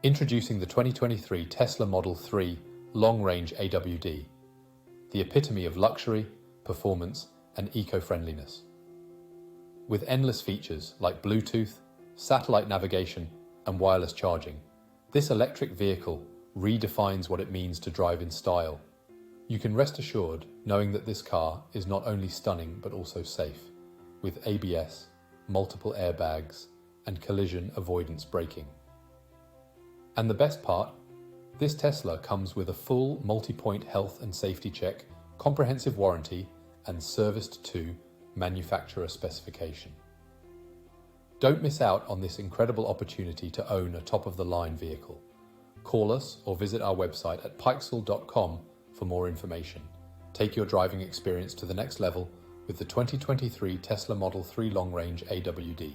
Introducing the 2023 Tesla Model 3 Long-Range AWD, the epitome of luxury, performance, and eco-friendliness. With endless features like Bluetooth, satellite navigation, and wireless charging, this electric vehicle redefines what it means to drive in style. You can rest assured knowing that this car is not only stunning but also safe, with ABS, multiple airbags, and collision avoidance braking. And the best part? This Tesla comes with a full multi-point health and safety check, comprehensive warranty, and serviced to manufacturer specification. Don't miss out on this incredible opportunity to own a top-of-the-line vehicle. Call us or visit our website at pikesell.com for more information. Take your driving experience to the next level with the 2023 Tesla Model 3 Long Range AWD.